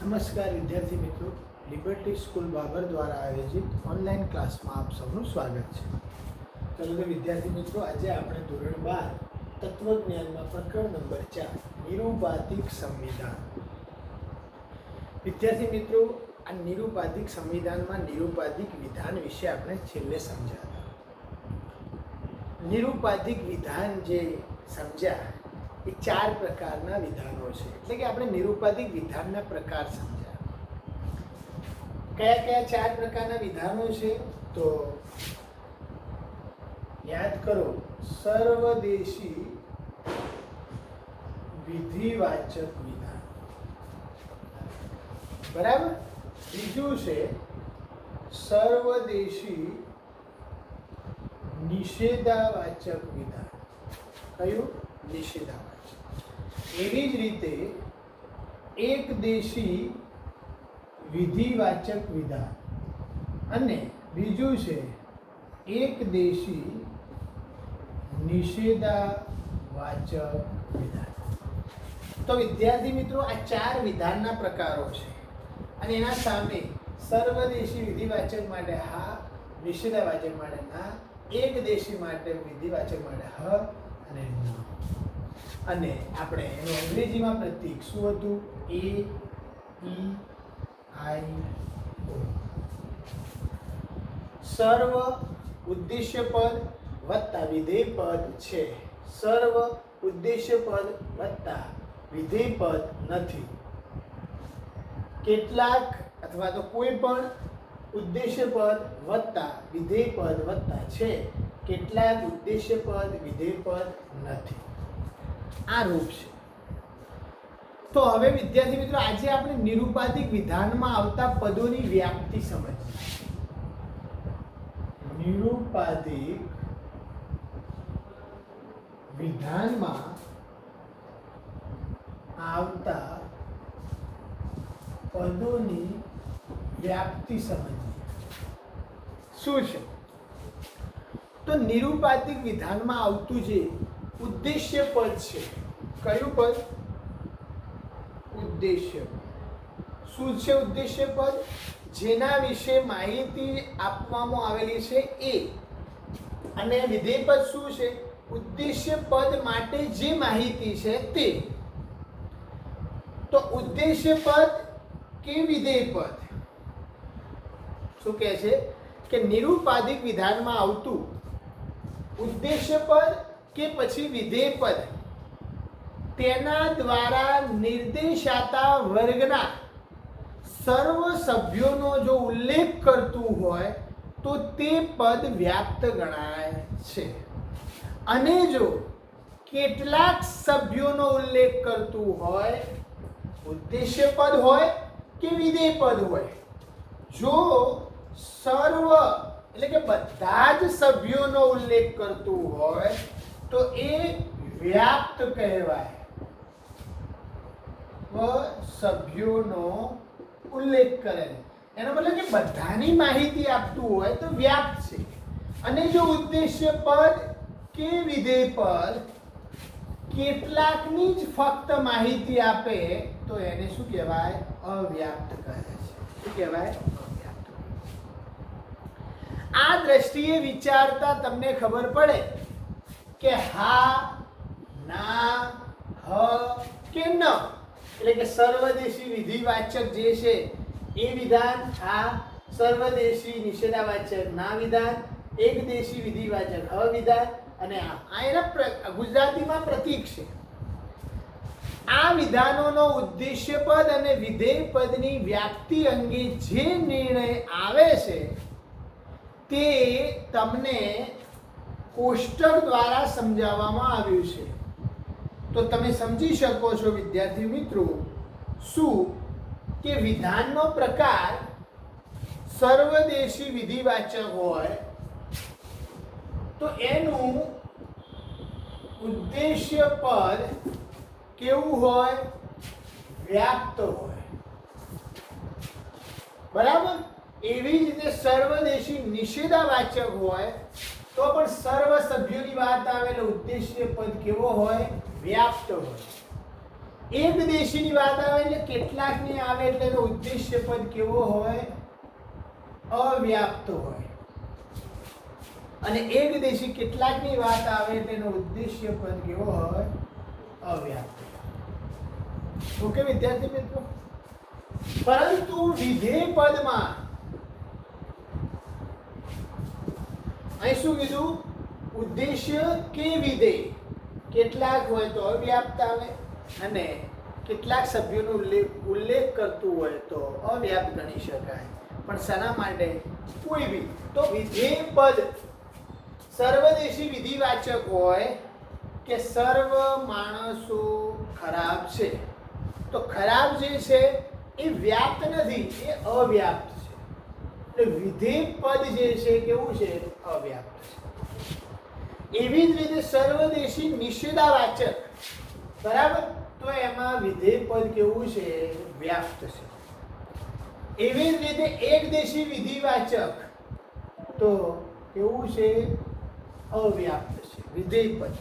નમસ્કાર વિદ્યાર્થી મિત્રો, લિબર્ટી સ્કૂલ બાબર દ્વારા આયોજિત ઓનલાઈન ક્લાસમાં આપ સૌનું સ્વાગત છે. ચલો તો વિદ્યાર્થી મિત્રો, આજે આપણે ધોરણ 12 તત્વજ્ઞાનમાં પ્રકરણ નંબર 4 નિરુપાધિક સંવિધાન. વિદ્યાર્થી મિત્રો, આ નિરુપાધિક સંવિધાનમાં નિરુપાધિક વિધાન વિશે આપણે છેલ્લે સમજ્યા. નિરુપાધિક વિધાન જે સમજ્યા એ 4 પ્રકારના વિધાનો છે. એટલે કે આપણે નિરુપાધિક વિધાનના પ્રકાર સમજ્યા. કયા કયા 4 પ્રકારના વિધાનો છે તો યાદ કરો. સર્વદેશી વિધિવાચક વિધાન, બરાબર. બીજું છે સર્વદેશી નિષેધાવાચક વિધાન. કયું? નિષેધાવાચક. એવી જ રીતે એક દેશી વિધિવાચક વિધાન અને બીજું છે એક દેશી નિષેધાવાચક વિધાન. તો વિદ્યાર્થી મિત્રો, આ 4 વિધાનના પ્રકારો છે અને એના સામે સર્વદેશી વિધિવાચક માટે હા, નિષેધાવાચક માટે ના, એક દેશી માટે વિધિવાચક માટે હ અને ન. અને આપણે એનું અંગ્રેજીમાં પ્રતીક શું હતું? A, E, I, O. સર્વ ઉદ્દેશ્ય પદ વત્તા વિધેય પદ છે. સર્વ ઉદ્દેશ્ય પદ વત્તા વિધેય પદ નથી. કેટલાક અથવા તો કોઈ પણ ઉદ્દેશ્ય પદ વત્તા વિધેય પદ વત્તા છે. કેટલાક ઉદ્દેશ્ય પદ વિધેય પદ નથી. આ રૂપ છે. તો હવે વિદ્યાર્થી મિત્રો, આજે આપણે નિરુપાધિક વિધાનમાં આવતા પદોની વ્યાપ્તિ સમજીએ. નિરુપાધિક વિધાનમાં આવતા પદોની વ્યાપ્તિ સમજીએ. શું છે? તો નિરુપાધિક વિધાનમાં આવતું જે ઉદ્દેશ્ય પદ છે. કયું પદ? ઉદ્દેશ્ય. શું છે ઉદ્દેશ્ય પદ? જેના વિશે માહિતી આપવામાં આવેલી છે એ. અને વિધેય પદ શું છે? ઉદ્દેશ્ય પદ માટે જે માહિતી છે તે. તો ઉદ્દેશ્ય પદ કે વિધેય પદ શું કહે છે કે નિરુપાધિક વિધાનમાં આવતું ઉદ્દેશ્ય પદ કે પછી વિધેય પદ તેના દ્વારા નિર્દેશાતા વર્ગના સર્વ સભ્યોનો જો ઉલ્લેખ કરતું હોય તો તે પદ વ્યાપ્ત ગણાય છે. અને જો કેટલાક સભ્યોનો ઉલ્લેખ કરતું હોય, ઉદ્દેશ્ય પદ હોય કે વિધેય પદ હોય, જો સર્વ એટલે કે બધા જ સભ્યોનો ઉલ્લેખ કરતું હોય તો એ વ્યાપ્ત કહેવાય. સભ્યોનો ઉલ્લેખ કરે એનો મતલબ કે બધાની માહિતી આપતું હોય તો વ્યાપ્ત છે. અને જો ઉદ્દેશ્ય પદ કે વિધેય પદ કેટલાકની જ ફક્ત માહિતી આપે તો એને શું કહેવાય? અવ્યાપ્ત કહે છે. શું કહેવાય? અવ્યાપ્ત. આ દ્રષ્ટિએ વિચારતા તમને ખબર પડે કે હા, ના, હ કે ન, એટલે કે સર્વદેશી વિધિવાચક જે છે એ વિધાન હા, સર્વદેશી નિષેધાવાચક ના વિધાન, એક દેશી વિધિવાચક હ વિધાન અને આ એના ગુજરાતીમાં પ્રતીક છે. આ વિધાનોનો ઉદ્દેશ્ય પદ અને વિધેય પદની વ્યાપ્તિ અંગે જે નિર્ણય આવે છે તે તમને કોષ્ટક દ્વારા સમજાવવામાં આવ્યું છે. તો તમે સમજી શકો છો વિદ્યાર્થી મિત્રો શું કે વિધાનનો પ્રકાર સર્વદેશી વિધિવાચક હોય તો એનું ઉદ્દેશ્ય પદ કેવું હોય? વ્યાપ્ત હોય. બરાબર. એવી જ રીતે સર્વદેશી નિષેધાવાચક હોય તો પણ સર્વ સભ્યોની વાત આવે એટલે ઉદ્દેશ્ય પદ કેવો હોય? વ્યાપ્ત હોય. એક દેશીની વાત આવે એટલે કેટલાકની આવે એટલે એનો ઉદ્દેશ્ય પદ કેવો હોય? અવ્યાપ્ત હોય. અને એક દેશી કેટલાકની વાત આવે એટલે એનો ઉદ્દેશ્ય પદ કેવો હોય? અવ્યાપ્ત. ઓકે વિદ્યાર્થી મિત્રો, પરંતુ વિધેય પદમાં અહીં શું કીધું? ઉદ્દેશ્ય કે વિધેય કેટલાક હોય તો અવ્યાપ્ત આવે અને કેટલાક સભ્યોનો ઉલ્લેખ કરતું હોય તો અવ્યાપ્ત ગણી શકાય. પણ શાના માટે? કોઈ બી તો વિધેય પદ સર્વદેશી વિધિવાચક હોય કે સર્વ માણસો ખરાબ છે, તો ખરાબ જે છે એ વ્યાપ્ત નથી, એ અવ્યાપ્ત છે. એટલે વિધેય પદ જે છે કેવું છે? અવ્યાપ્ત છે. એવી જ રીતે સર્વદેશી નિષેધાવાચક, બરાબર, તો એમાં વિધેય પદ કેવું છે? વ્યાપ્ત છે. એવી જ રીતે એક દેશી વિધિવાચક તો કેવું છે? અવ્યાપ્ત છે વિધેય પદ.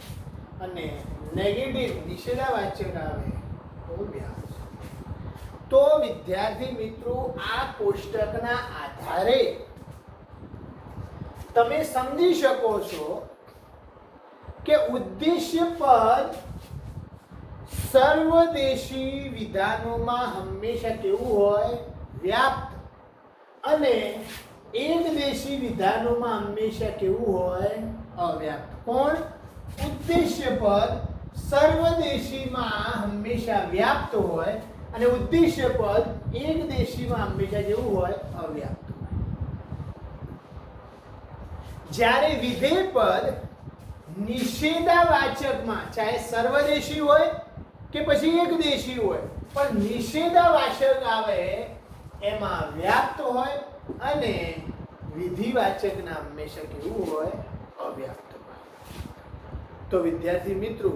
અને નેગેટિવ નિષેધાવાચક આવે તો વ્યાપ્ત છે. તો વિદ્યાર્થી મિત્રો, આ કોષ્ટકના આધારે તમે સમજી શકો છો કે ઉદ્દેશ્ય પદ સર્વદેશી વિધાનોમાં હંમેશા કેવું હોય? વ્યાપ્ત. અને એક દેશી વિધાનોમાં હંમેશા કેવું હોય? અવ્યાપ્ત. કોણ? ઉદ્દેશ્ય પદ સર્વદેશીમાં હંમેશા વ્યાપ્ત હોય અને ઉદ્દેશ્ય પદ એક દેશીમાં હંમેશા કેવું હોય? અવ્યાપ્ત હોય. જ્યારે વિધેય પદ નિષેધાવાચકમાં ચાહે સર્વદેશી હોય કે પછી એક દેશી હોય, પણ નિષેધાવાચક આવે એમાં વ્યાપ્ત હોય અને વિધિવાચકના હંમેશા કેવું હોય? અવ્યાપ્ત હોય. તો વિદ્યાર્થી મિત્રો,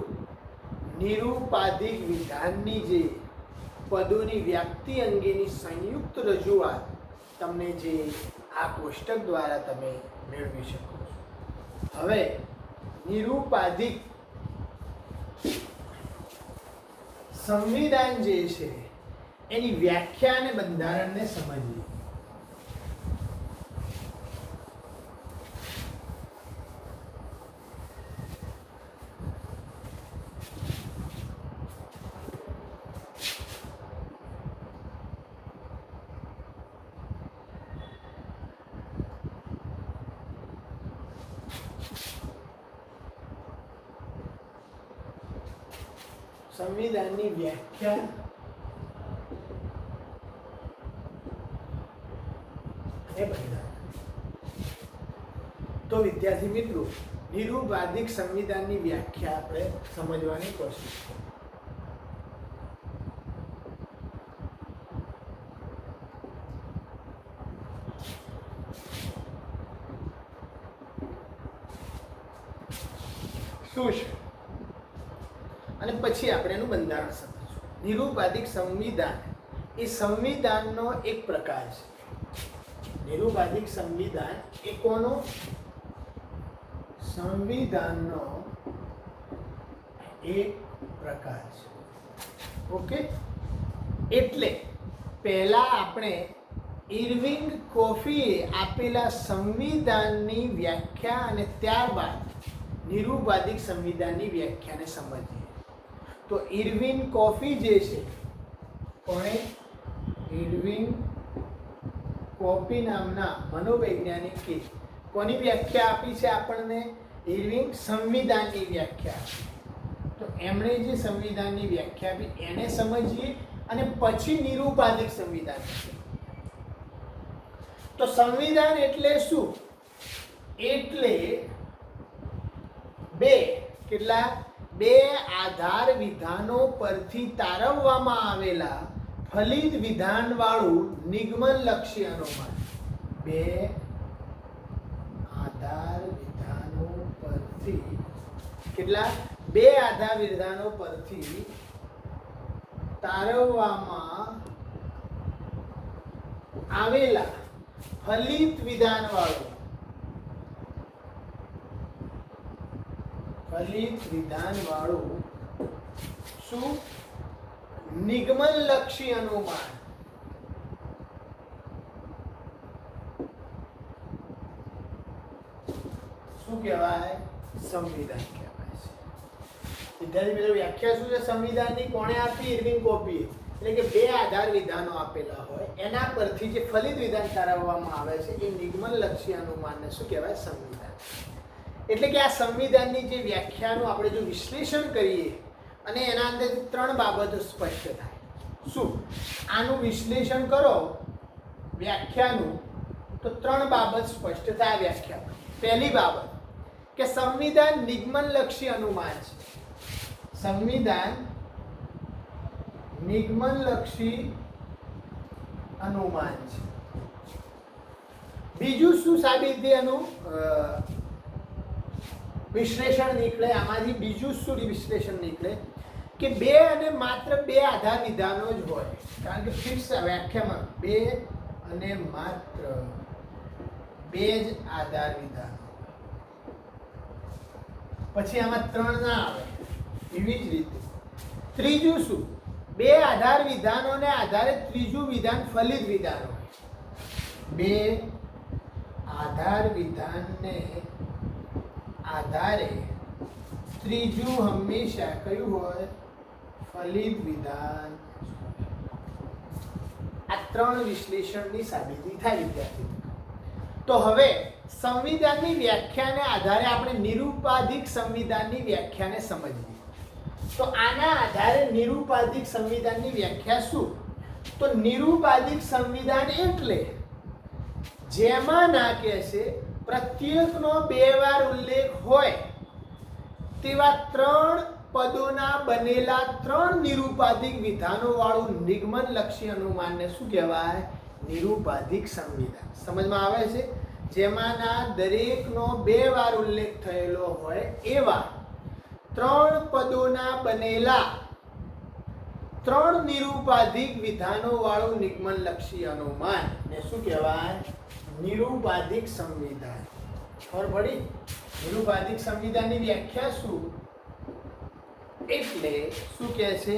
નિરૂપાધિક વિધાનની જે પદોની વ્યાપ્તિ અંગેની સંયુક્ત રજૂઆત તમને જે આ કોષ્ટક દ્વારા તમે મેળવી શકો છો. હવે નિરૂપાધિક સંવિધાન જે છે એની વ્યાખ્યા અને બંધારણને સમજીએ. સંવિધાનની વ્યાખ્યા એ બંધારણ. તો વિદ્યાર્થી મિત્રો, નિરૂપાધિક સંવિધાનની વ્યાખ્યા આપણે સમજવાની કોશિશ કરીએ. શું છે અને પછી આપણે એનું બંધારણ સમજીશું. નિરૂપાધિક સંવિધાન એ સંવિધાનનો એક પ્રકાર છે. નિરૂપાધિક સંવિધાન એ કોનો? સંવિધાનનો એક પ્રકાર છે. ઓકે, એટલે પહેલા આપણે ઇરવિંગ કોફીએ આપેલા સંવિધાનની વ્યાખ્યા અને ત્યારબાદ નિરૂપાધિક સંવિધાનની વ્યાખ્યાને સમજીએ. તો ઇરવિન કોફી જે છે, કોણે? ઇરવિન કોફી નામના મનોવૈજ્ઞાનિકે કોની વ્યાખ્યા આપી છે આપણને? ઇરવિન સંવિધાનની વ્યાખ્યા આપી. તો એમણે જે સંવિધાનની વ્યાખ્યા આપી એને સમજીએ અને પછી નિરૂપાધિક સંવિધાન. તો સંવિધાન એટલે શું? એટલે બે આધાર વિધાનો પરથી તારવવામાં આવેલા ફલિત વિધાનવાળું નિગમનલક્ષી અનુમાન. બે આધાર વિધાનો પરથી બે આધાર વિધાનો પરથી તારવવામાં આવેલા ફલિત વિધાનવાળું શું નિગમનલક્ષી અનુમાન. શું કહેવાય? સંવિધાન કહેવાય છે. વિદ્યાર્થી મિત્રો, વ્યાખ્યા શું છે સંવિધાનની? કોણે આપી? ઇર્વિંગ કોપીએ. એટલે કે બે આધાર વિધાનો આપેલા હોય એના પરથી જે ફલિત વિધાન તારવવામાં આવે છે એ નિગમનલક્ષી અનુમાનને શું કહેવાય? સંવિધાન. એટલે કે આ સંવિધાનની જે વ્યાખ્યાનું આપણે જો વિશ્લેષણ કરીએ અને એના અંદર ત્રણ બાબતો સ્પષ્ટ થાય. શું? આનું વિશ્લેષણ કરો વ્યાખ્યાનું તો ત્રણ બાબત સ્પષ્ટ થાય વ્યાખ્યામાં. પહેલી બાબત કે સંવિધાન નિગમનલક્ષી અનુમાન છે. સંવિધાન નિગમનલક્ષી અનુમાન છે. બીજું શું સાબિત થયું? વિશ્લેષણ નીકળે આમાંથી. બીજું શું વિશ્લેષણ નીકળે કે બે અને માત્ર બે આધાર વિધાનો જ હોય. કારણ કે ફિક્સ વ્યાખ્યામાં બે અને માત્ર બે જ આધાર વિધાનો. પછી આમાં ત્રણ ના આવે. એવી જ રીતે ત્રીજું શું? બે આધાર વિધાનોને આધારે ત્રીજું વિધાન ફલિત વિધાન હોય. બે આધાર વિધાનને આધારે ત્રીજું હંમેશા કયું હોય? ફલિત વિધાન. આ ત્રણ વિશ્લેષણની સાબિતી થાય વિદ્યાર્થી. તો હવે સંવિધાનની વ્યાખ્યાને આધારે આપણે નિરૂપાધિક સંવિધાનની વ્યાખ્યાને સમજીએ. તો આના આધારે નિરૂપાધિક સંવિધાનની વ્યાખ્યા શું? તો નિરૂપાધિક સંવિધાન એટલે જેમાં ના કહેશે પ્રત્યેકનો બે વાર ઉલ્લેખ હોય તેવા ત્રણ પદોના બનેલા ત્રણ નિરૂપાધિક વિધાનો વાળું નિગમનલક્ષી અનુમાનને શું કહેવાય? નિરૂપાધિક સંવિધાન. સમજમાં આવે છે? જેમાંના દરેકનો બે વાર ઉલ્લેખ થયેલો હોય એવા ત્રણ પદોના બનેલા ત્રણ નિરૂપાધિક વિધાનો વાળું નિગમનલક્ષી અનુમાન ને શું કહેવાય? નિરૂપાધિક સંવિધાન. ખબર પડી? નિરૂપાધિક સંવિધાનની વ્યાખ્યા શું? એટલે શું કહે છે?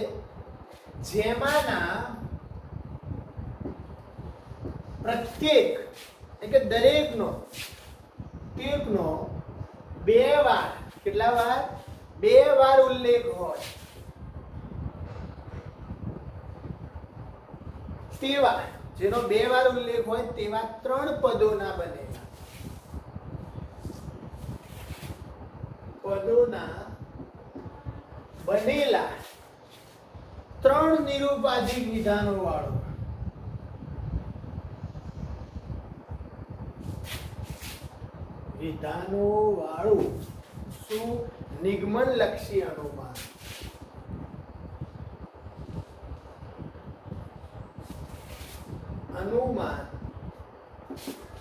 જેમાંના પ્રત્યેક એટલે દરેકનો બે વાર, કેટલા વાર? બે વાર ઉલ્લેખ હોય તેવા, જેનો બે વાર ઉલ્લેખ હોય તેવા ત્રણ પદોના બનેલા ત્રણ નિરૂપાધિક વિધાનો વાળું શું? નિગમનલક્ષી અનુમાન.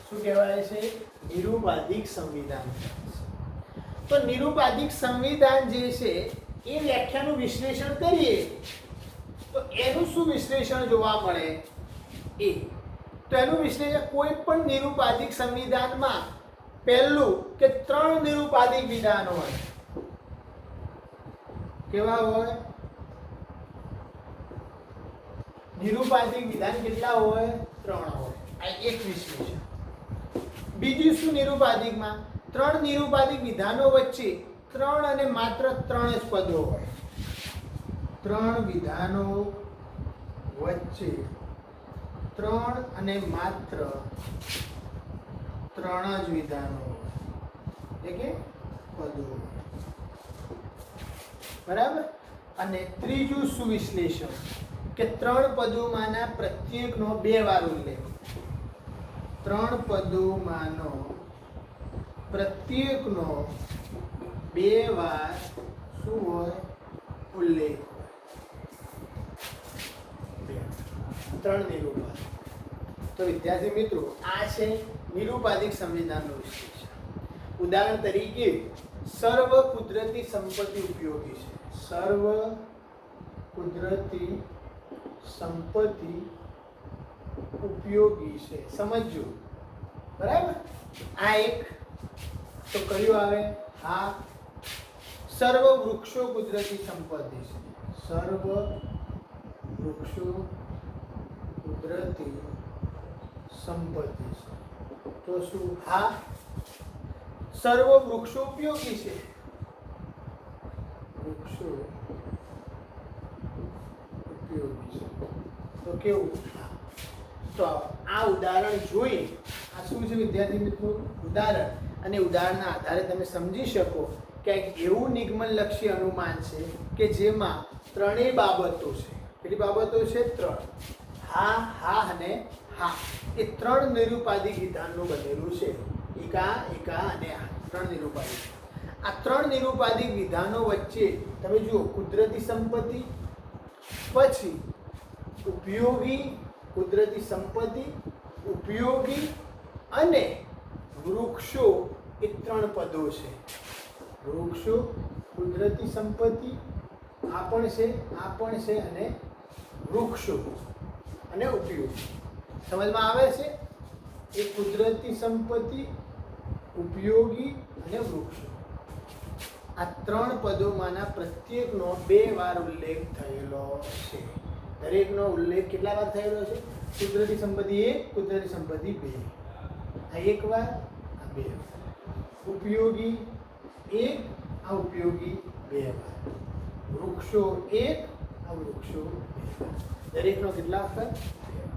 શું કહેવાય છે? નિરૂપાધિક સંવિધાન. તો નિરૂપાધિક સંવિધાન જે છે એ વ્યાખ્યાનું વિશ્લેષણ કરીએ તો એનું શું વિશ્લેષણ જોવા મળે? તો એનું વિશ્લેષણ કોઈ પણ નિરૂપાધિક સંવિધાનમાં પહેલું કે ત્રણ નિરૂપાધિક વિધાન હોય. કેવા હોય? નિરૂપાધિક વિધાન કેટલા હોય? ત્રણ હોય. આ એક વિશ્લેષણ. બીજું શું? નિરૂપાધિકમાં ત્રણ નિરૂપાધિક વિધાનો વચ્ચે ત્રણ અને માત્ર ત્રણ જ પદો હોય. ત્રણ વિધાનો વચ્ચે ત્રણ અને માત્ર ત્રણ જ વિધાનો એટલે કે પદો. બરાબર? અને ત્રીજું સુવિશ્લેષણ કે ત્રણ પદોમાંના પ્રત્યેકનો બે વાર ઉલ્લેખ. ત્રણ પદોમાંનો પ્રત્યેકનો બે વાર શું હોય? ઉલ્લેખ. ત્રણ નિરૂપાધિક. તો વિદ્યાર્થી મિત્રો, આ છે નિરૂપાધિક સંવિધાનનું વિશ્લેષણ. ઉદાહરણ તરીકે સર્વ કુદરતી સંપત્તિ ઉપયોગી છે. સર્વ કુદરતી સંપત્તિ ઉપયોગી છે. સમજો. બરાબર? આ એક. તો કયું આવે? હા. સર્વ વૃક્ષો કુદરતી સંપત્તિ છે. સર્વ વૃક્ષો કુદરતી સંપત્તિ છે. તો શું? હા, સર્વ વૃક્ષો ઉપયોગી છે. વૃક્ષો ઉપયોગી છે. તો કેવું? તો આ ઉદાહરણ જોઈ, આ શું છે વિદ્યાર્થી મિત્રો? ઉદાહરણ. અને ઉદાહરણના આધારે તમે સમજી શકો કે એક એવું નિગમનલક્ષી અનુમાન છે કે જેમાં ત્રણેય બાબતો છે. કેટલી બાબતો છે? 3. હા, હા અને હા. એ 3 નિરુપાધિક વિધાનનું બનેલું છે. એકા, એકા અને આ 3 નિરુપાધિક. આ 3 નિરુપાધિક વિધાનો વચ્ચે તમે જુઓ, કુદરતી સંપત્તિ, પછી ઉપયોગી, કુદરતી સંપત્તિ, ઉપયોગી અને વૃક્ષો, એ 3 પદો છે. વૃક્ષો, કુદરતી સંપત્તિ, આ પણ છે, આ પણ છે, અને વૃક્ષો અને ઉપયોગી. સમજમાં આવે છે? એ કુદરતી સંપત્તિ, ઉપયોગી અને વૃક્ષો, આ 3 પદોમાંના પ્રત્યેકનો 2 વાર ઉલ્લેખ થયેલો છે. દરેકનો ઉલ્લેખ કેટલા વાર થયેલો છે? કુદરતી સંપત્તિ 1, કુદરતી સંપત્તિ 2. આ 1 વાર, આ 2 વાર. ઉપયોગી 1, આ ઉપયોગી 2 વાર. વૃક્ષો 1, આ વૃક્ષો 2 વાર. દરેકનો કેટલા વખત? 2 વાર.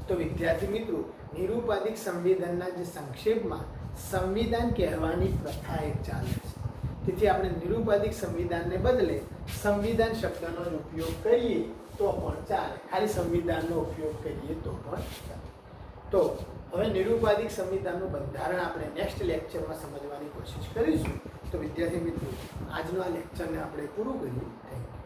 તો વિદ્યાર્થી મિત્રો, નિરુપાધિક સંવેદનના જે સંક્ષેપમાં સંવિધાન કહેવાની પ્રથા એક ચાલે છે. તેથી આપણે નિરુપાધિક સંવિધાનને બદલે સંવિધાન શબ્દનો જ ઉપયોગ કરીએ તો પણ ચાલે. ખાલી સંવિધાનનો ઉપયોગ કરીએ તો પણ ચાલે. તો હવે નિરુપાધિક સંવિધાનનું બંધારણ આપણે નેક્સ્ટ લેક્ચરમાં સમજવાની કોશિશ કરીશું. તો વિદ્યાર્થી મિત્રો, આજનો આ લેક્ચરને આપણે પૂરું કરીએ. Thank you.